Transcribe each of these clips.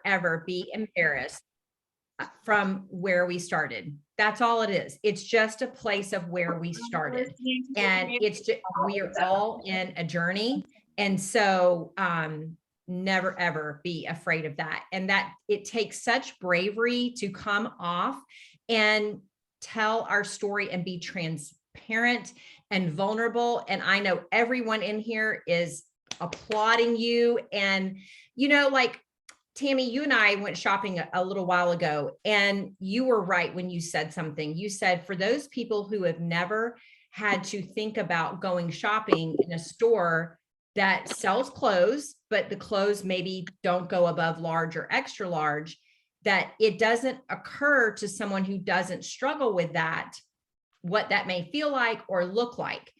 ever be embarrassed from where we started. That's all it is. It's just a place of where we started. And it's just, we are all in a journey. And so, never ever be afraid of that. And that it takes such bravery to come off and tell our story and be transparent and vulnerable. And I know everyone in here is applauding you. And, like, Tammy, you and I went shopping a little while ago, and you were right when you said something. You said, for those people who have never had to think about going shopping in a store that sells clothes, but the clothes maybe don't go above large or extra large, that it doesn't occur to someone who doesn't struggle with that, what that may feel like or look like.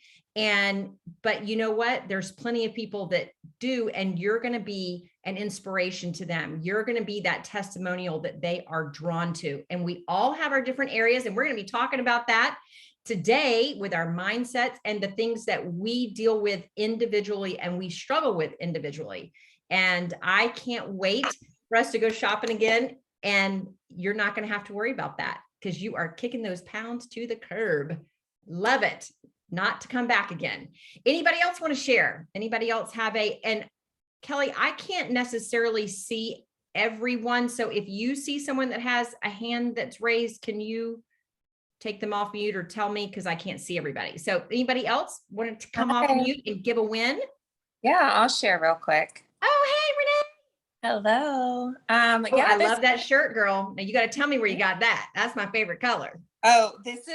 But you know what? There's plenty of people that do, and you're going to be an inspiration to them. You're going to be that testimonial that they are drawn to. And we all have our different areas, and we're going to be talking about that today with our mindsets and the things that we deal with individually and we struggle with individually. And I can't wait for us to go shopping again. And you're not going to have to worry about that because you are kicking those pounds to the curb. Love it. Not to come back again. Anybody else want to share? Anybody else have and Kelly, I can't necessarily see everyone. So if you see someone that has a hand that's raised, can you take them off mute or tell me? Because I can't see everybody. So anybody else want to come off mute and give a win? Yeah, I'll share real quick. Oh, hey, Renee. Hello. I love that shirt, girl. Now you got to tell me where you got that. That's my favorite color. Oh, this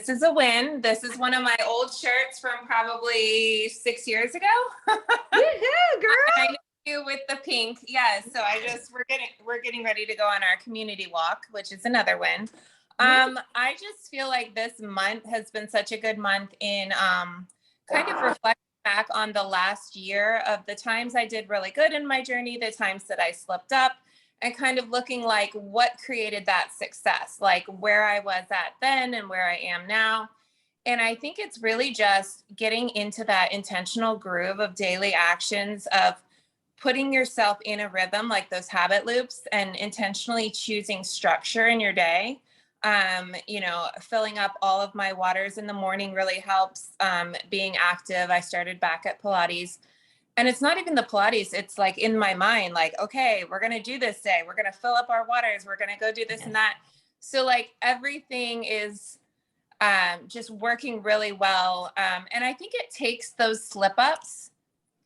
is a win. This is one of my old shirts from probably 6 years ago. Woohoo, girl! I know you with the pink. Yeah. So we're getting ready to go on our community walk, which is another win. I just feel like this month has been such a good month in kind of reflecting back on the last year of the times I did really good in my journey, the times that I slipped up, and kind of looking like what created that success, like where I was at then and where I am now. And I think it's really just getting into that intentional groove of daily actions of putting yourself in a rhythm, like those habit loops, and intentionally choosing structure in your day. Filling up all of my waters in the morning really helps. Being active. I started back at Pilates. And it's not even the Pilates. It's like in my mind, like, okay, we're going to do this day. We're going to fill up our waters. We're going to go do this and that. So like everything is just working really well. And I think it takes those slip ups.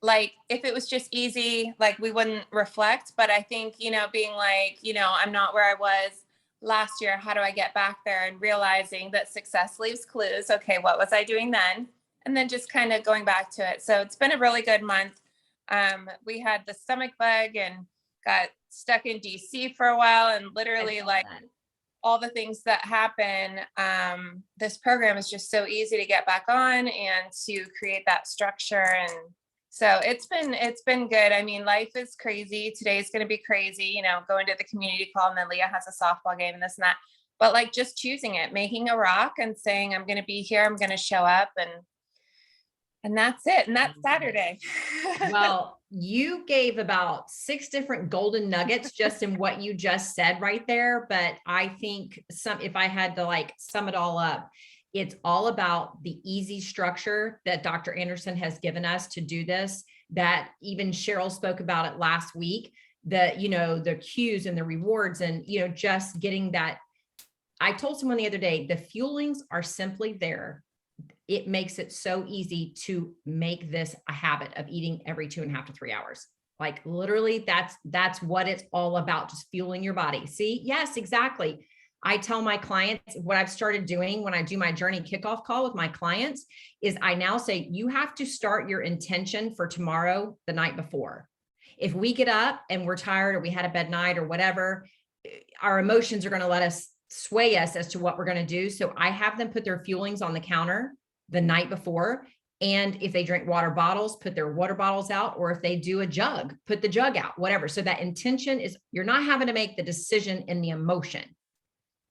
Like if it was just easy, like we wouldn't reflect. But I think, being like, I'm not where I was last year. How do I get back there? And realizing that success leaves clues. Okay, what was I doing then? And then just kind of going back to it. So it's been a really good month. We had the stomach bug and got stuck in DC for a while, and literally like all the things that happen. This program is just so easy to get back on and to create that structure. And so it's been good. I mean, life is crazy. Today's going to be crazy, going to the community call, and then Leah has a softball game and this and that. But like just choosing it, making a rock and saying, I'm going to be here. I'm going to show up. And that's it. And that's Saturday. Well, you gave about 6 different golden nuggets just in what you just said right there. But I think if I had to like sum it all up, it's all about the easy structure that Dr. Anderson has given us to do this, that even Cheryl spoke about it last week, the cues and the rewards and, just getting that. I told someone the other day, the fuelings are simply there. It makes it so easy to make this a habit of eating every 2.5 to 3 hours. Like literally that's what it's all about. Just fueling your body. See? Yes, exactly. I tell my clients what I've started doing when I do my journey kickoff call with my clients is I now say, you have to start your intention for tomorrow the night before. If we get up and we're tired or we had a bad night or whatever, our emotions are going to let us sway us as to what we're going to do. So I have them put their fuelings on the counter the night before. And if they drink water bottles, put their water bottles out, or if they do a jug, put the jug out, whatever. So that intention is, you're not having to make the decision in the emotion,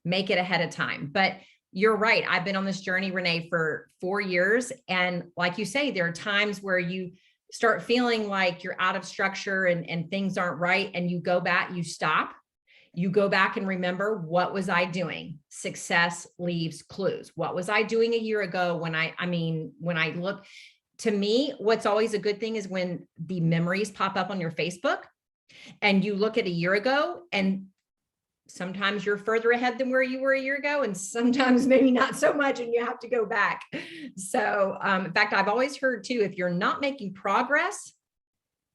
make it ahead of time. But you're right. I've been on this journey, Renee, for 4 years. And like you say, there are times where you start feeling like you're out of structure and things aren't right, and you go back, you stop, you go back and remember, what was I doing? Success leaves clues. What was I doing a year ago when when I look, to me, what's always a good thing is when the memories pop up on your Facebook and you look at a year ago, and sometimes you're further ahead than where you were a year ago, and sometimes maybe not so much, and you have to go back. So in fact, I've always heard too, if you're not making progress,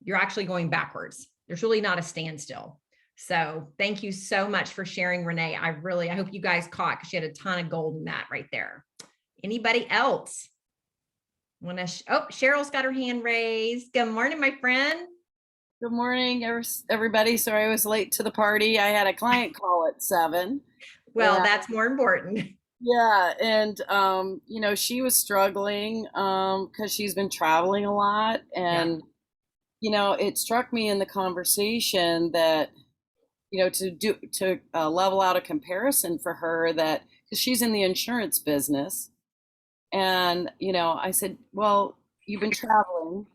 you're actually going backwards. There's really not a standstill. So thank you so much for sharing, Renee. I hope you guys caught, because she had a ton of gold in that right there. Anybody else want to? Oh, Cheryl's got her hand raised. Good morning, my friend. Good morning, everybody. Sorry I was late to the party. I had a client call at 7. Well, that's more important. Yeah, and she was struggling because she's been traveling a lot, and it struck me in the conversation that to level out a comparison for her, that because she's in the insurance business, and I said, well, you've been traveling.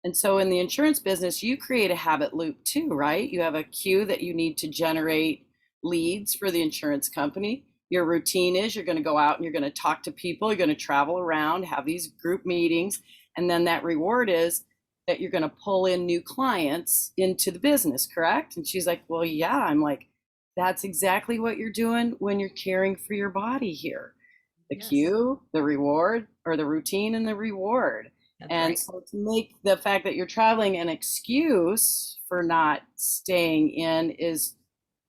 And so in the insurance business, you create a habit loop too, right? You have a queue that you need to generate leads for the insurance company. Your routine is you're going to go out and you're going to talk to people, you're going to travel around, have these group meetings, and then that reward is that you're going to pull in new clients into the business, correct? And she's like, well, yeah. I'm like, that's exactly what you're doing when you're caring for your body here. The cue, the reward, or the routine and the reward. That's and right. So to make the fact that you're traveling an excuse for not staying in is,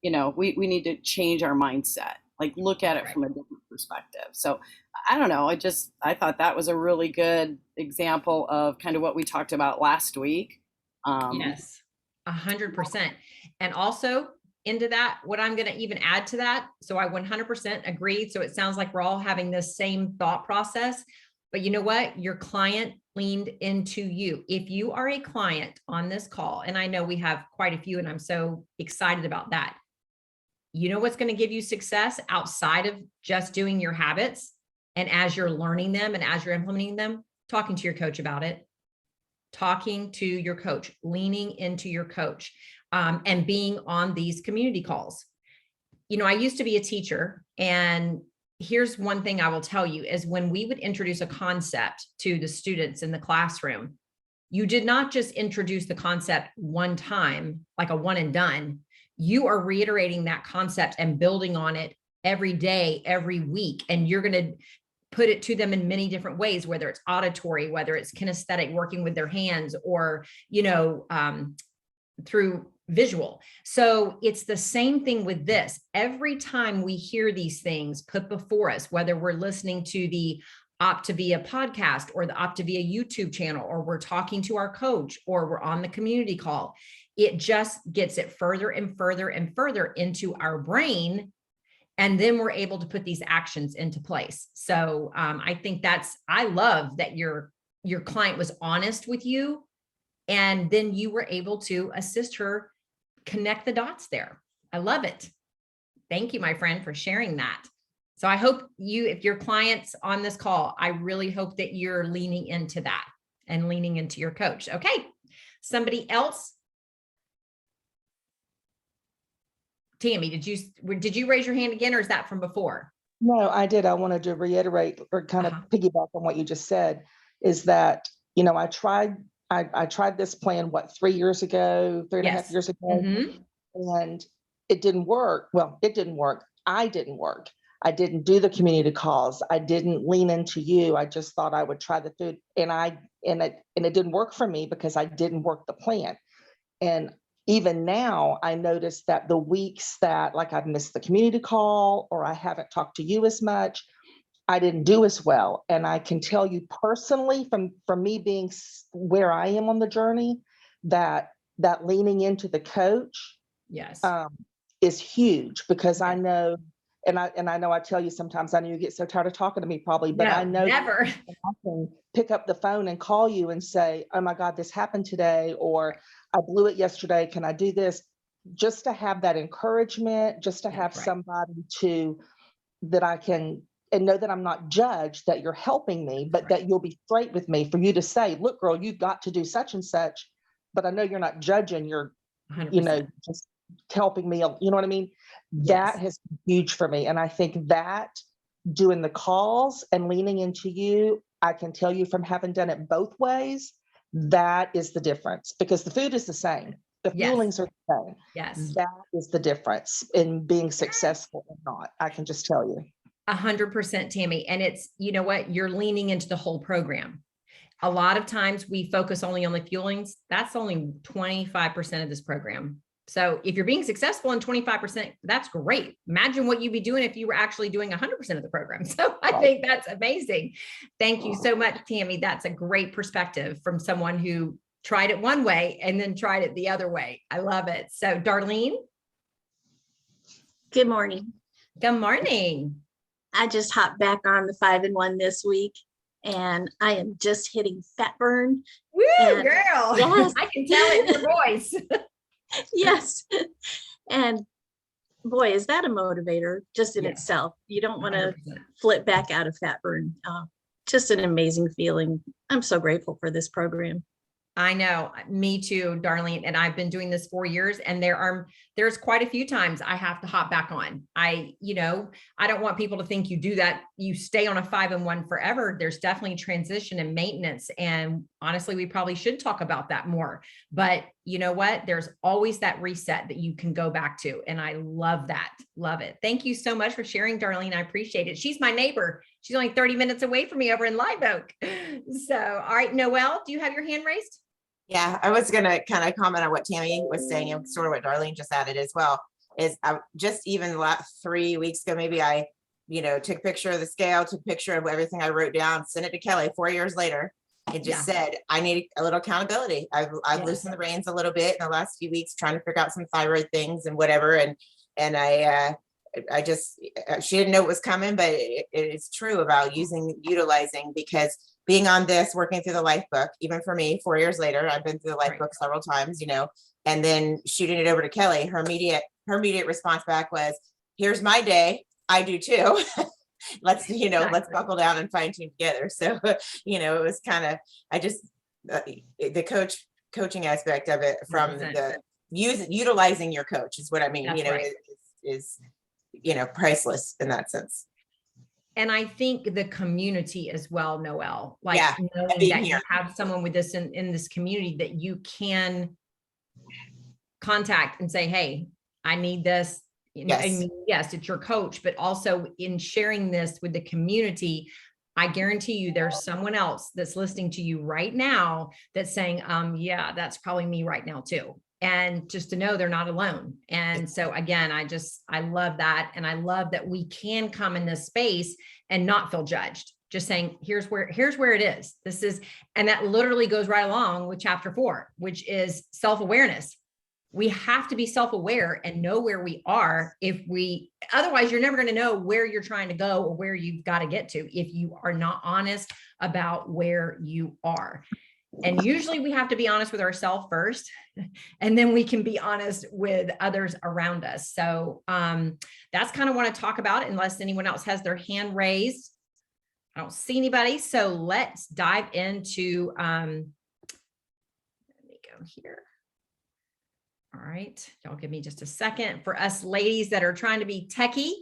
we need to change our mindset, like look at it from a different perspective. So I don't know. I thought that was a really good example of kind of what we talked about last week. Yes, 100%. And also into that, what I'm going to even add to that. So I 100% agree. So it sounds like we're all having this same thought process, but you know what? Your client leaned into you. If you are a client on this call, and I know we have quite a few, and I'm so excited about that. You know what's going to give you success outside of just doing your habits? And as you're learning them and as you're implementing them, talking to your coach about it, talking to your coach, leaning into your coach, and being on these community calls. I used to be a teacher, and here's one thing I will tell you is when we would introduce a concept to the students in the classroom, you did not just introduce the concept one time, like a one and done. You are reiterating that concept and building on it every day, every week. And you're going to put it to them in many different ways, whether it's auditory, whether it's kinesthetic, working with their hands, or, through visual. So it's the same thing with this. Every time we hear these things put before us, whether we're listening to the Optavia podcast or the Optavia YouTube channel, or we're talking to our coach, or we're on the community call, it just gets it further and further and further into our brain. And then we're able to put these actions into place. So I think I love that your client was honest with you, and then you were able to assist her connect the dots there. I love it. Thank you, my friend, for sharing that. So I hope if your clients on this call, I really hope that you're leaning into that and leaning into your coach. Okay. Somebody else? Tammy, did you raise your hand again, or is that from before? No, I did. I wanted to reiterate or kind of piggyback on what you just said, is that, I tried this plan, 3 years ago, 3.5 years ago, and it didn't work. Well, it didn't work. I didn't work. I didn't do the community calls. I didn't lean into you. I just thought I would try the food, and it didn't work for me because I didn't work the plan. And even now, I notice that the weeks that I've missed the community call, or I haven't talked to you as much, I didn't do as well. And I can tell you personally, from me being where I am on the journey, that leaning into the coach, is huge, because I know, and I know I tell you sometimes, I know you get so tired of talking to me probably, but I know never. I can pick up the phone and call you and say, oh my God, this happened today, or I blew it yesterday. Can I do this? Just to have that encouragement, just to have somebody that I can and know that I'm not judged, that you're helping me, but that you'll be straight with me, for you to say, look, girl, you've got to do such and such, but I know you're not judging, you're, 100%. just helping me, you know what I mean? Yes. That has been huge for me. And I think that doing the calls and leaning into you, I can tell you from having done it both ways, that is the difference, because the food is the same. The Yes. fuelings are the same. Yes. That is the difference in being successful or not. I can just tell you. 100%, Tammy. And it's, you know what, you're leaning into the whole program. A lot of times we focus only on the fuelings. That's only 25% of this program. So if you're being successful in 25%, that's great. Imagine what you'd be doing if you were actually doing 100% of the program. So I think that's amazing. Thank you so much, Tammy. That's a great perspective from someone who tried it one way and then tried it the other way. I love it. So Darlene. Good morning. Good morning. I just hopped back on the 5-in-1 this week, and I am just hitting fat burn. Woo, And girl. yes. I can tell it in your voice. Yes. And boy, is that a motivator just in Yeah. itself. You don't want to 100%. flip back out of fat burn. Just an amazing feeling. I'm so grateful for this program. I know, me too, Darlene. And I've been doing this 4 years, and there's quite a few times I have to hop back on. I don't want people to think you do that, you stay on a 5-in-1 forever. There's definitely transition and maintenance. And honestly, we probably should talk about that more, but you know what? There's always that reset that you can go back to. And I love that. Love it. Thank you so much for sharing, Darlene. I appreciate it. She's my neighbor. She's only 30 minutes away from me over in Live Oak. So, all right, Noelle, do you have your hand raised? Yeah, I was gonna kind of comment on what Tammy was saying, and sort of what Darlene just added as well. Is just even the last 3 weeks ago, maybe I, took a picture of the scale, took a picture of everything I wrote down, sent it to Kelly 4 years later. It just said, I need a little accountability. I've loosened the reins a little bit in the last few weeks, trying to figure out some thyroid things and whatever. And I just, she didn't know it was coming, but it is true about utilizing, because being on this, working through the life book, even for me, 4 years later, I've been through the life book several times, and then shooting it over to Kelly, her immediate response back was, here's my day. I do too. Let's buckle down and fine tune together. So, it was kind of, the coaching aspect of it from 100%. the utilizing your coach is what I mean, That's right. is priceless in that sense. And I think the community as well, Noelle, like knowing that you have someone with this in this community that you can contact and say, hey, I need this. Yes. I mean, yes, it's your coach, but also in sharing this with the community, I guarantee you there's someone else that's listening to you right now that's saying, yeah, that's probably me right now too. And just to know they're not alone. And so again, I love that. And I love that we can come in this space and not feel judged, just saying, here's where it is. And that literally goes right along with chapter 4, which is self-awareness. We have to be self-aware and know where we are. Otherwise you're never going to know where you're trying to go or where you've got to get to if you are not honest about where you are. And usually we have to be honest with ourselves first, and then we can be honest with others around us. So that's kind of what I talk about, unless anyone else has their hand raised. I don't see anybody. So let's dive into, let me go here. All right. Y'all give me just a second. For us ladies that are trying to be techie,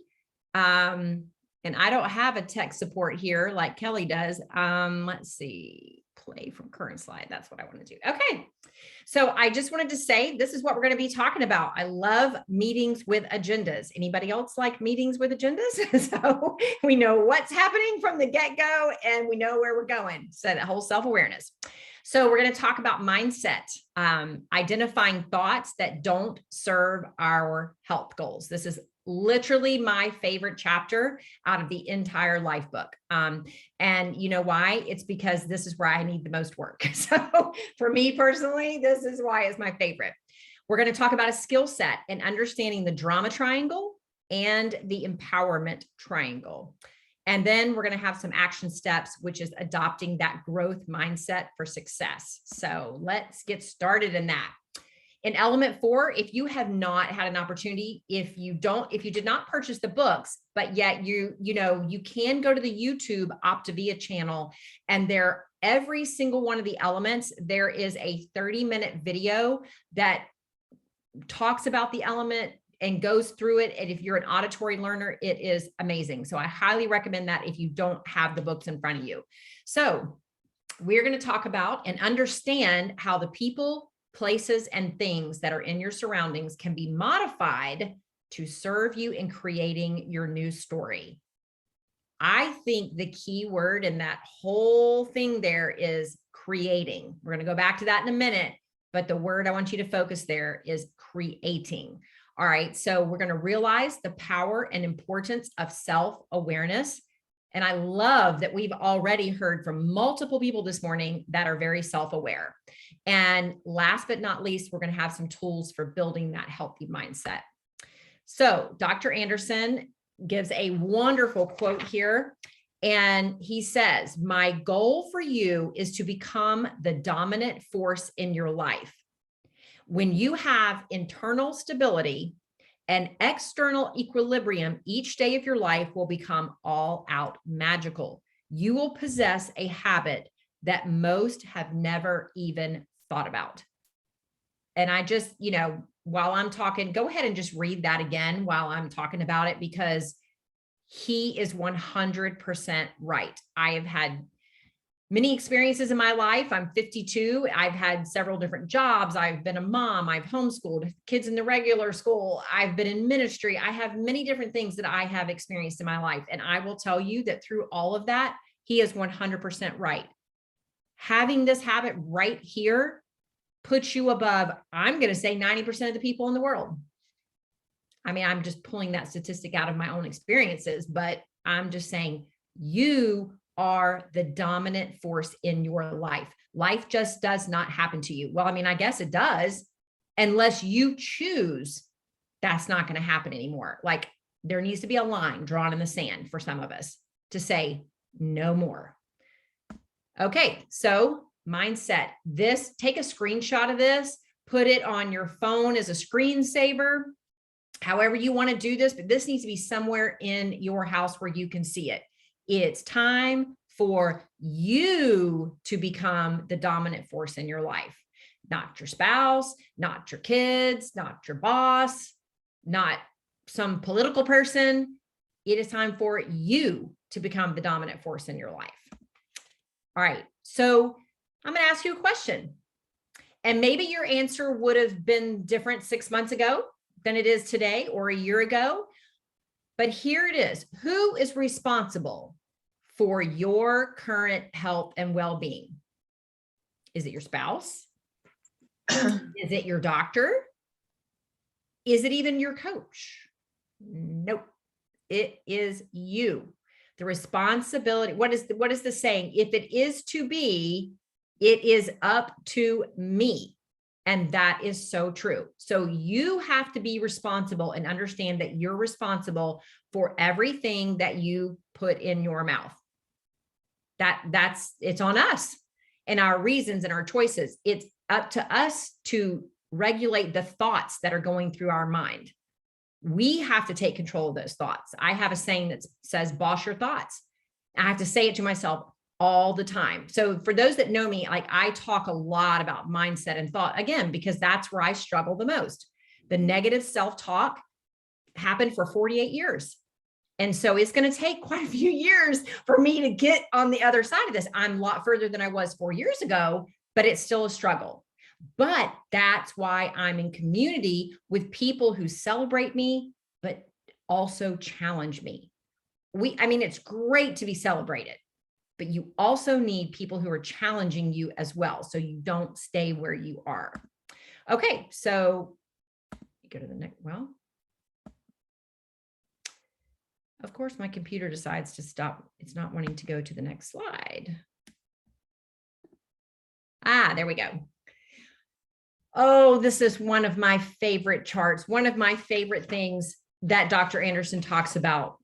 and I don't have a tech support here like Kelly does. Let's see. Play from current slide. That's what I want to do. Okay. So I just wanted to say, this is what we're going to be talking about. I love meetings with agendas. Anybody else like meetings with agendas? So we know what's happening from the get-go and we know where we're going. So that whole self-awareness. So we're going to talk about mindset, identifying thoughts that don't serve our health goals. This is literally my favorite chapter out of the entire life book. And you know why? It's because this is where I need the most work. So for me personally, this is why it's my favorite. We're going to talk about a skill set and understanding the drama triangle and the empowerment triangle. And then we're going to have some action steps, which is adopting that growth mindset for success. So let's get started in that. In element 4, if you have not had an opportunity, if you did not purchase the books, but yet you can go to the YouTube Optavia channel, and every single one of the elements, there is a 30-minute video that talks about the element and goes through it. And if you're an auditory learner, it is amazing. So I highly recommend that if you don't have the books in front of you. So we're going to talk about and understand how the people, places, and things that are in your surroundings can be modified to serve you in creating your new story. I think the key word in that whole thing there is creating. We're going to go back to that in a minute, but the word I want you to focus there is creating. All right, so we're going to realize the power and importance of self-awareness. And I love that we've already heard from multiple people this morning that are very self-aware. And last but not least, we're going to have some tools for building that healthy mindset. So Dr. Anderson gives a wonderful quote here. And he says, my goal for you is to become the dominant force in your life. When you have internal stability and external equilibrium, each day of your life will become all out magical. You will possess a habit that most have never even thought about. And I just, while I'm talking, go ahead and just read that again while I'm talking about it, because he is 100% right. I have had many experiences in my life. I'm 52. I've had several different jobs. I've been a mom. I've homeschooled kids in the regular school. I've been in ministry. I have many different things that I have experienced in my life. And I will tell you that through all of that, he is 100% right. Having this habit right here puts you above, I'm going to say 90% of the people in the world. I mean, I'm just pulling that statistic out of my own experiences, but I'm just saying you are the dominant force in your life. Life just does not happen to you. Well, I mean, I guess it does, unless you choose that's not going to happen anymore. Like there needs to be a line drawn in the sand for some of us to say no more. Okay, so mindset. Take a screenshot of this, put it on your phone as a screensaver, however you want to do this, but this needs to be somewhere in your house where you can see it. It's time for you to become the dominant force in your life, not your spouse, not your kids, not your boss, not some political person. It is time for you to become the dominant force in your life. All right, so I'm going to ask you a question. And maybe your answer would have been different 6 months ago than it is today or a year ago. But here it is. Who is responsible for your current health and well-being? Is it your spouse? Is it your doctor? Is it even your coach? Nope. It is you. The responsibility. What is the saying? If it is to be, it is up to me. And that is so true. So you have to be responsible and understand that you're responsible for everything that you put in your mouth. It's on us and our reasons and our choices. It's up to us to regulate the thoughts that are going through our mind. We have to take control of those thoughts. I have a saying that says, boss your thoughts. I have to say it to myself all the time. So for those that know me, like I talk a lot about mindset and thought, again, because that's where I struggle the most. The negative self-talk happened for 48 years. And so it's going to take quite a few years for me to get on the other side of this. I'm a lot further than I was 4 years ago, but it's still a struggle. But that's why I'm in community with people who celebrate me, but also challenge me. It's great to be celebrated, but you also need people who are challenging you as well, so you don't stay where you are. Okay, so go to the next. Well, of course, my computer decides to stop. It's not wanting to go to the next slide. There we go. Oh, this is one of my favorite charts. One of my favorite things that Dr. Anderson talks about.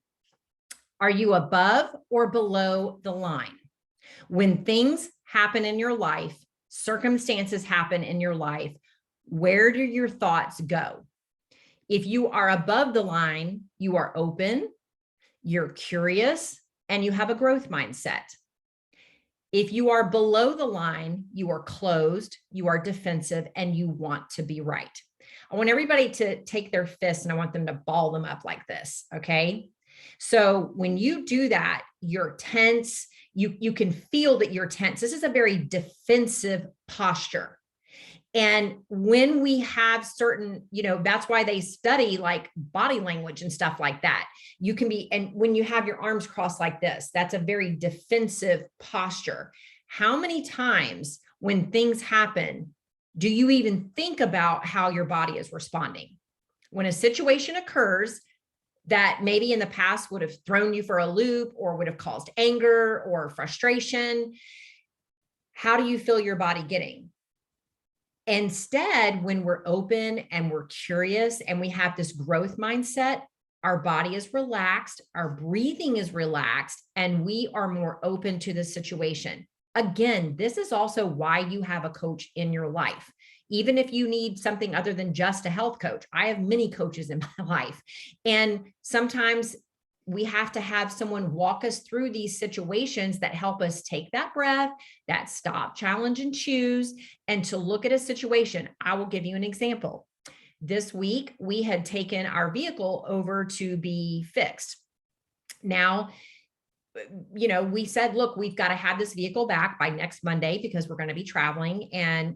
Are you above or below the line? When things happen in your life, circumstances happen in your life, Where do your thoughts go? If you are above the line, you are open, you're curious, and you have a growth mindset. If you are below the line, you are closed, you are defensive, and you want to be right. I want everybody to take their fists and I want them to ball them up like this, okay? So when you do that, you're tense, you can feel that you're tense. This is a very defensive posture. And when we have certain, that's why they study like body language and stuff like that. You can be, and when you have your arms crossed like this, that's a very defensive posture. How many times when things happen, do you even think about how your body is responding? When a situation occurs that maybe in the past would have thrown you for a loop or would have caused anger or frustration, how do you feel your body getting? Instead, when we're open and we're curious and we have this growth mindset, our body is relaxed, our breathing is relaxed, and we are more open to the situation. Again, this is also why you have a coach in your life. Even if you need something other than just a health coach, I have many coaches in my life. And sometimes we have to have someone walk us through these situations that help us take that breath, that stop, challenge, and choose, and to look at a situation. I will give you an example. This week, we had taken our vehicle over to be fixed. Now, we said, look, we've got to have this vehicle back by next Monday because we're going to be traveling. And,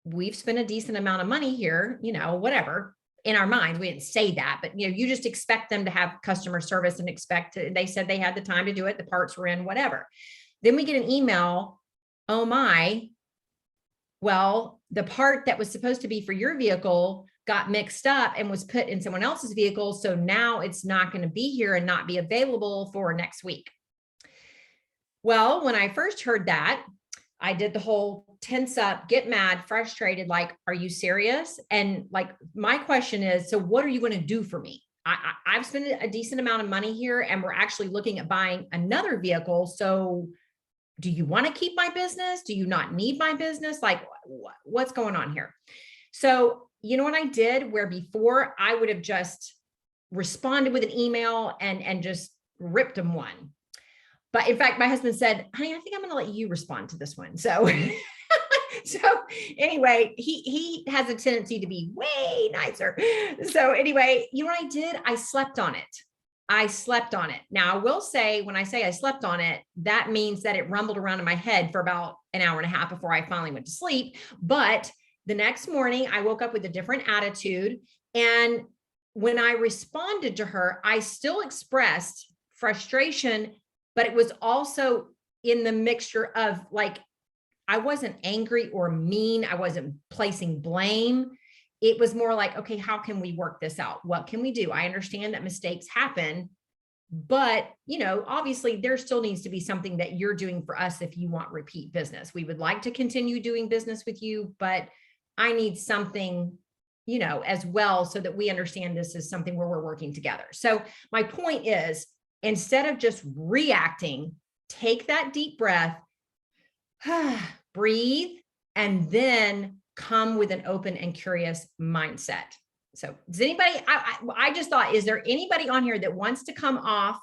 we've spent a decent amount of money here, whatever. In our minds, we didn't say that, but you just expect them to have customer service and they said they had the time to do it. The parts were in, whatever. Then we get an email. Oh my, well, the part that was supposed to be for your vehicle got mixed up and was put in someone else's vehicle. So now it's not going to be here and not be available for next week. Well, when I first heard that, I did the whole tense up, get mad, frustrated, like, are you serious? And like, my question is, so what are you going to do for me? I've spent a decent amount of money here and we're actually looking at buying another vehicle. So do you want to keep my business? Do you not need my business? Like, what's going on here? So, you know what I did, where before I would have just responded with an email and just ripped them one. But in fact, my husband said, honey, I think I'm going to let you respond to this one. So, so anyway, he has a tendency to be way nicer. So anyway, you know what I did? I slept on it. I slept on it. Now I will say, when I say I slept on it, that means that it rumbled around in my head for about an hour and a half before I finally went to sleep. But the next morning I woke up with a different attitude. And when I responded to her, I still expressed frustration, but it was also in the mixture of like, I wasn't angry or mean. I wasn't placing blame. It was more like, okay, how can we work this out? What can we do? I understand that mistakes happen, but obviously there still needs to be something that you're doing for us if you want repeat business. We would like to continue doing business with you, but I need something, as well, so that we understand this is something where we're working together. So my point is, instead of just reacting, take that deep breath, breathe, and then come with an open and curious mindset. So does anybody, I just thought, is there anybody on here that wants to come off?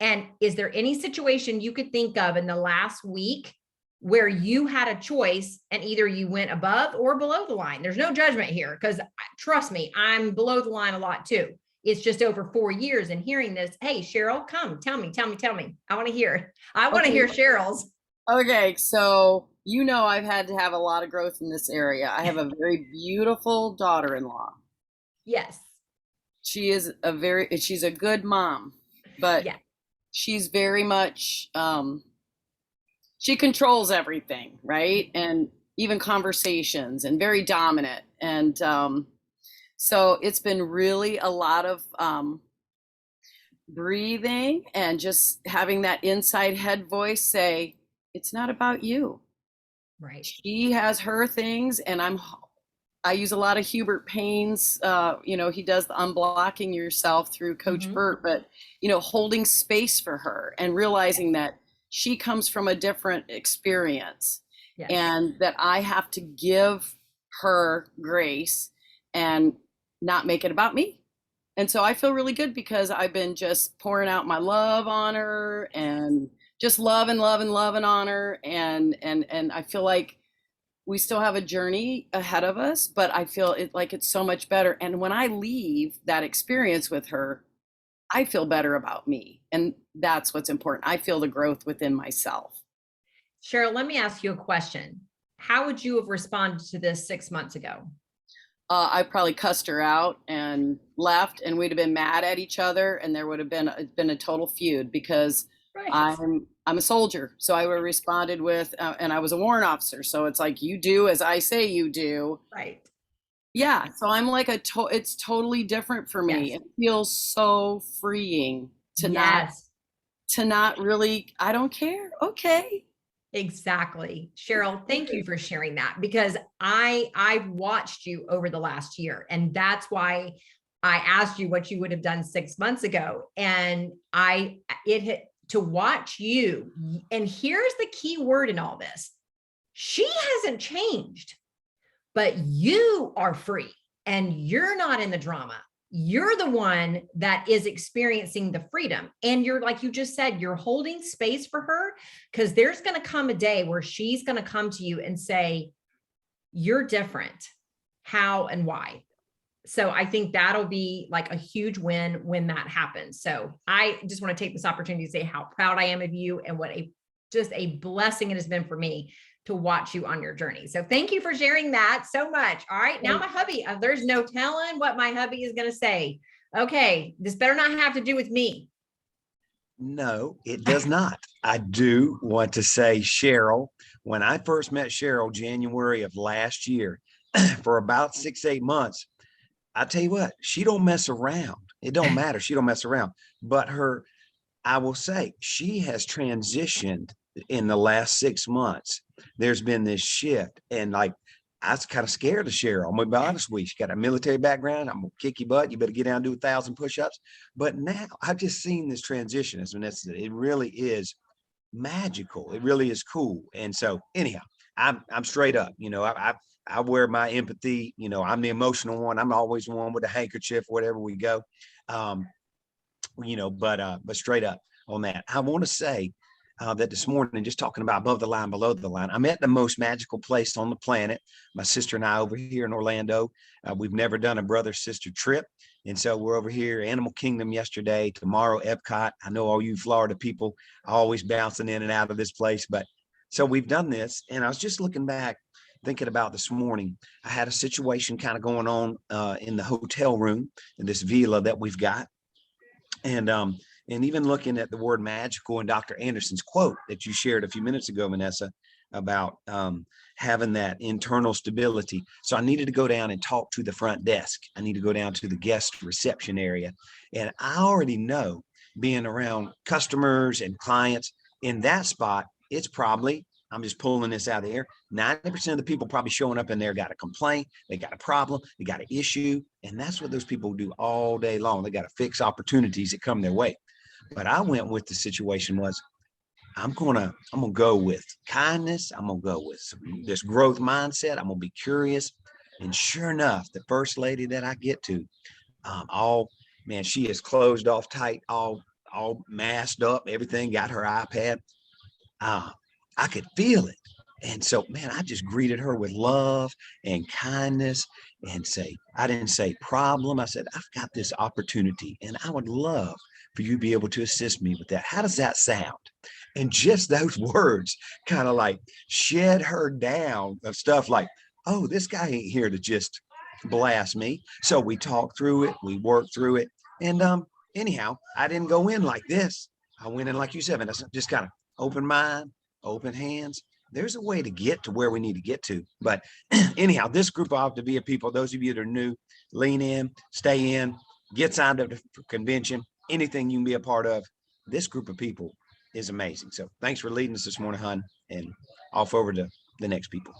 And is there any situation you could think of in the last week where you had a choice and either you went above or below the line? There's no judgment here, because trust me, I'm below the line a lot too. It's just over 4 years and hearing this. Hey, Cheryl, come tell me. I want to hear it. I want to hear Cheryl's. Okay. So, I've had to have a lot of growth in this area. I have a very beautiful daughter-in-law. Yes. She's a good mom, but yeah. She's very much, she controls everything, right? And even conversations, and very dominant. And, so it's been really a lot of breathing and just having that inside head voice say, it's not about you. Right. She has her things, and I use a lot of Hubert Payne's, he does the unblocking yourself through Coach Burt, but, holding space for her and realizing that she comes from a different experience. Yes. And that I have to give her grace and not make it about me. And so I feel really good because I've been just pouring out my love on her and just love and on her. And I feel like we still have a journey ahead of us, but I feel it like it's so much better. And when I leave that experience with her, I feel better about me. And that's what's important. I feel the growth within myself. Cheryl, let me ask you a question. How would you have responded to this 6 months ago? I probably cussed her out and left, and we'd have been mad at each other, and there would have been a total feud because Right. I'm a soldier, so I would have responded with, and I was a warrant officer, so it's like you do as I say you do. Right. Yeah, so I'm like it's totally different for me. Yes. It feels so freeing to Yes. not really. I don't care. Okay. Exactly. Cheryl, thank you for sharing that because I've watched you over the last year, and that's why I asked you what you would have done 6 months ago. And to watch you, and here's the key word in all this. She hasn't changed, but you are free and you're not in the drama. You're the one that is experiencing the freedom. And you're, like you just said, you're holding space for her because there's going to come a day where she's going to come to you and say, you're different. How and why? So I think that'll be like a huge win when that happens. So I just want to take this opportunity to say how proud I am of you and what just a blessing it has been for me to watch you on your journey. So thank you for sharing that so much. All right. Now my hubby, there's no telling what my hubby is going to say. Okay. This better not have to do with me. No, it does not. I do want to say, Cheryl, when I first met Cheryl, January of last year, for about 6-8 months, I tell you what, she don't mess around. It don't matter. She don't mess around. But I will say, she has transitioned in the last 6 months. There's been this shift, and like I was kind of scared of Cheryl. I'm gonna be honest with you. She got a military background. I'm gonna kick your butt. You better get down and do 1,000 push-ups. But now I've just seen this transition. As Vanessa said, it really is magical. It really is cool. And so, anyhow, I'm straight up. I wear my empathy. I'm the emotional one. I'm always one with a handkerchief wherever we go. But straight up on that, I want to say that this morning, just talking about above the line, below the line, I'm at the most magical place on the planet. My sister and I over here in Orlando, we've never done a brother-sister trip. And so we're over here, Animal Kingdom yesterday, tomorrow, Epcot. I know all you Florida people are always bouncing in and out of this place. But so we've done this. And I was just looking back, thinking about this morning. I had a situation kind of going on in the hotel room in this villa that we've got. And even looking at the word magical in Dr. Anderson's quote that you shared a few minutes ago, Vanessa, about having that internal stability. So I needed to go down and talk to the front desk. I need to go down to the guest reception area. And I already know, being around customers and clients in that spot, it's probably, I'm just pulling this out of the air, 90% of the people probably showing up in there got a complaint, they got a problem, they got an issue. And that's what those people do all day long. They got to fix opportunities that come their way. But I went with the situation was, I'm gonna go with kindness. I'm gonna go with this growth mindset. I'm gonna be curious. And sure enough, the first lady that I get to, she is closed off tight, all masked up, everything, got her iPad. I could feel it. And so, man, I just greeted her with love and kindness and I didn't say problem. I said, I've got this opportunity and I would love for you to be able to assist me with that. How does that sound? And just those words kind of like shed her down of stuff like, oh, this guy ain't here to just blast me. So we talked through it. We worked through it. And anyhow, I didn't go in like this. I went in, like you said, and I just kind of open mind, open hands. There's a way to get to where we need to get to. But anyhow, this group of Optavia people, those of you that are new, lean in, stay in, get signed up for convention, anything you can be a part of. This group of people is amazing. So thanks for leading us this morning, hon, and off over to the next people.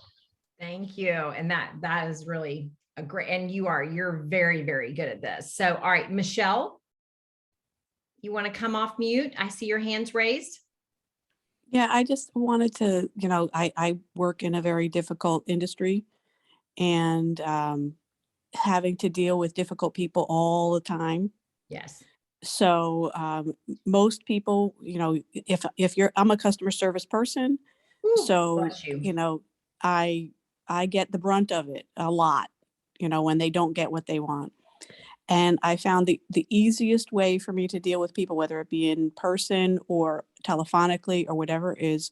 Thank you. And that is really a great, and you're very, very good at this. So, all right, Michelle, you want to come off mute? I see your hands raised. Yeah, I just wanted to, I work in a very difficult industry, and having to deal with difficult people all the time. Yes. So most people, if I'm a customer service person, Ooh, so bless you. I get the brunt of it a lot, when they don't get what they want. And I found the easiest way for me to deal with people, whether it be in person or telephonically or whatever, is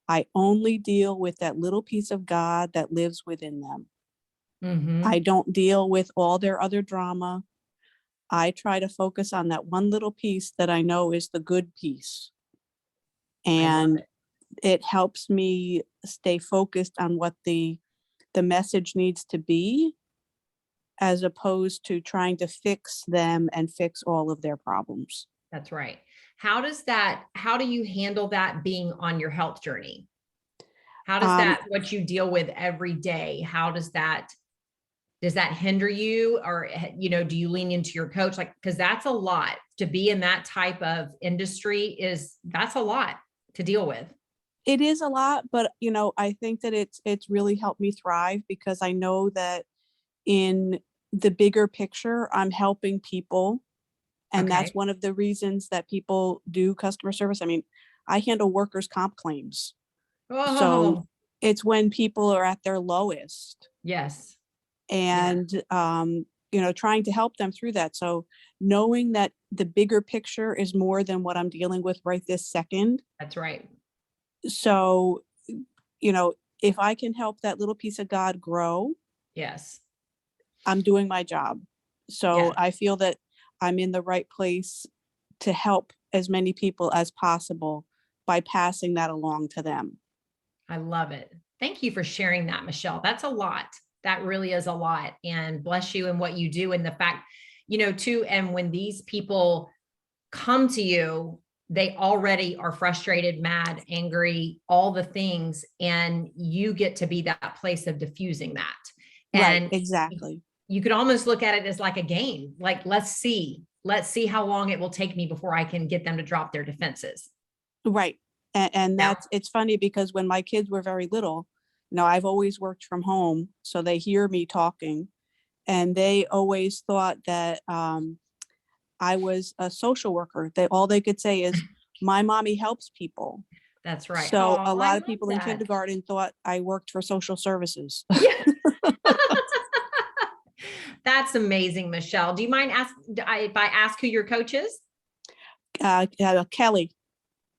I only deal with that little piece of God that lives within them. I don't deal with all their other drama. I try to focus on that one little piece that I know is the good piece. And it helps me stay focused on what the message needs to be, as opposed to trying to fix them and fix all of their problems. That's right. How do you handle that being on your health journey? How does what you deal with every day, does that hinder you? Or, do you lean into your coach? Because that's a lot to be in that type of industry, that's a lot to deal with. It is a lot, but I think that it's really helped me thrive, because I know that in the bigger picture, I'm helping people. And that's one of the reasons that people do customer service. I mean, I handle workers' comp claims. Oh, So it's when people are at their lowest. yes. And, trying to help them through that. So knowing that the bigger picture is more than what I'm dealing with right this second. That's right. So, if I can help that little piece of God grow, yes, I'm doing my job. So I feel that I'm in the right place to help as many people as possible by passing that along to them. I love it. Thank you for sharing that, Michelle. That's a lot. That really is a lot. And bless you in what you do. And the fact, too, and when these people come to you, they already are frustrated, mad, angry, all the things. And you get to be that place of diffusing that. And right, exactly. You could almost look at it as like a game. Like, let's see how long it will take me before I can get them to drop their defenses. Right. And it's funny, because when my kids were very little, I've always worked from home, so they hear me talking, and they always thought that I was a social worker. All they could say is, my mommy helps people. That's right. So a lot of people in kindergarten thought I worked for social services. Yeah. That's amazing, Michelle. Do you mind if I ask who your coach is? Kelly.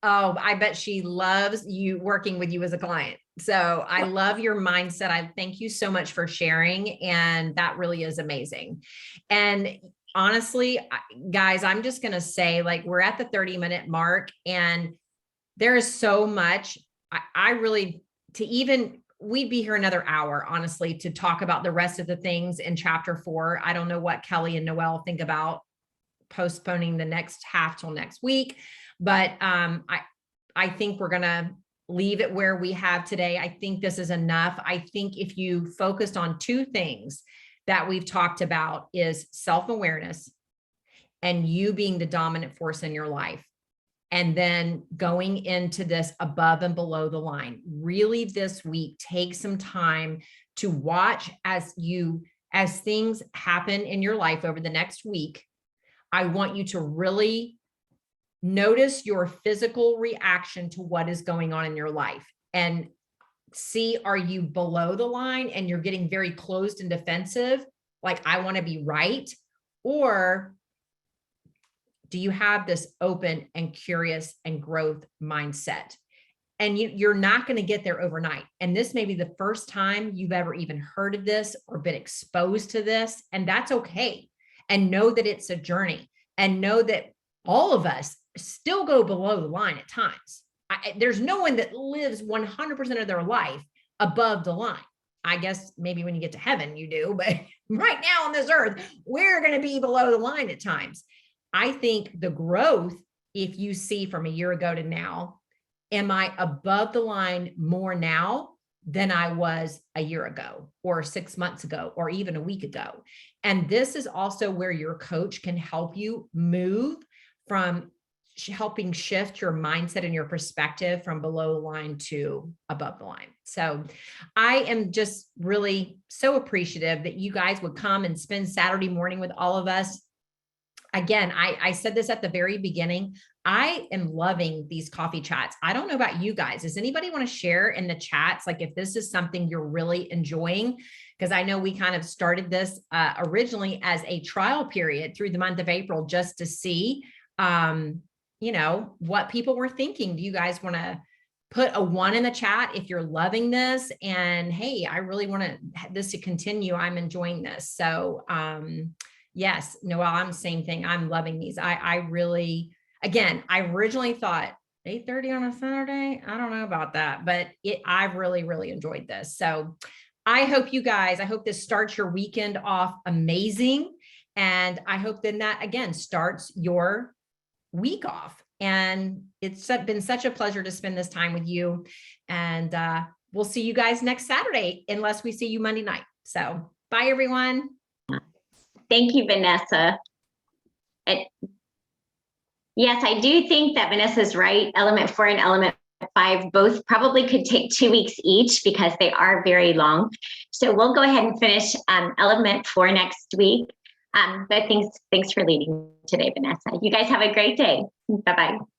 Oh, I bet she loves you, working with you as a client. So I love your mindset. I thank you so much for sharing. And that really is amazing. And honestly, guys, I'm just going to say, we're at the 30-minute mark, and there is so much. We'd be here another hour, honestly, to talk about the rest of the things in chapter 4. I don't know what Kelly and Noelle think about postponing the next half till next week, but I think we're going to leave it where we have today. I think this is enough. I think if you focused on 2 things that we've talked about, is self-awareness and you being the dominant force in your life. And then going into this above and below the line, really this week, take some time to watch as things happen in your life over the next week. I want you to really notice your physical reaction to what is going on in your life, and see, are you below the line and you're getting very closed and defensive, like I want to be right? Or do you have this open and curious and growth mindset? And you're not going to get there overnight. And this may be the first time you've ever even heard of this or been exposed to this. And that's okay. And know that it's a journey, and know that all of us still go below the line at times. There's no one that lives 100% of their life above the line. I guess maybe when you get to heaven, you do, but right now on this earth, we're going to be below the line at times. I think the growth, if you see from a year ago to now, am I above the line more now than I was a year ago, or 6 months ago, or even a week ago? And this is also where your coach can help you move from helping shift your mindset and your perspective from below the line to above the line. So I am just really so appreciative that you guys would come and spend Saturday morning with all of us. Again, I said this at the very beginning. I am loving these coffee chats. I don't know about you guys. Does anybody want to share in the chats? Like if this is something you're really enjoying, because I know we kind of started this originally as a trial period through the month of April, just to see, you know, what people were thinking. Do you guys want to put a 1 in the chat if you're loving this? And hey, I really want this to continue. I'm enjoying this. So, yes, Noelle, I'm the same thing. I'm loving these. I really, again, I originally thought 8:30 on a Saturday. I don't know about that, but I've really, really enjoyed this. So I hope you guys, I hope this starts your weekend off amazing. And I hope then that again starts your week off. And it's been such a pleasure to spend this time with you. And we'll see you guys next Saturday, unless we see you Monday night. So bye, everyone. Thank you, Venessa. Yes, I do think that Vanessa's right. Element 4 and element 5 both probably could take 2 weeks each because they are very long. So we'll go ahead and finish element 4 next week. But thanks for leading today, Venessa. You guys have a great day. Bye-bye.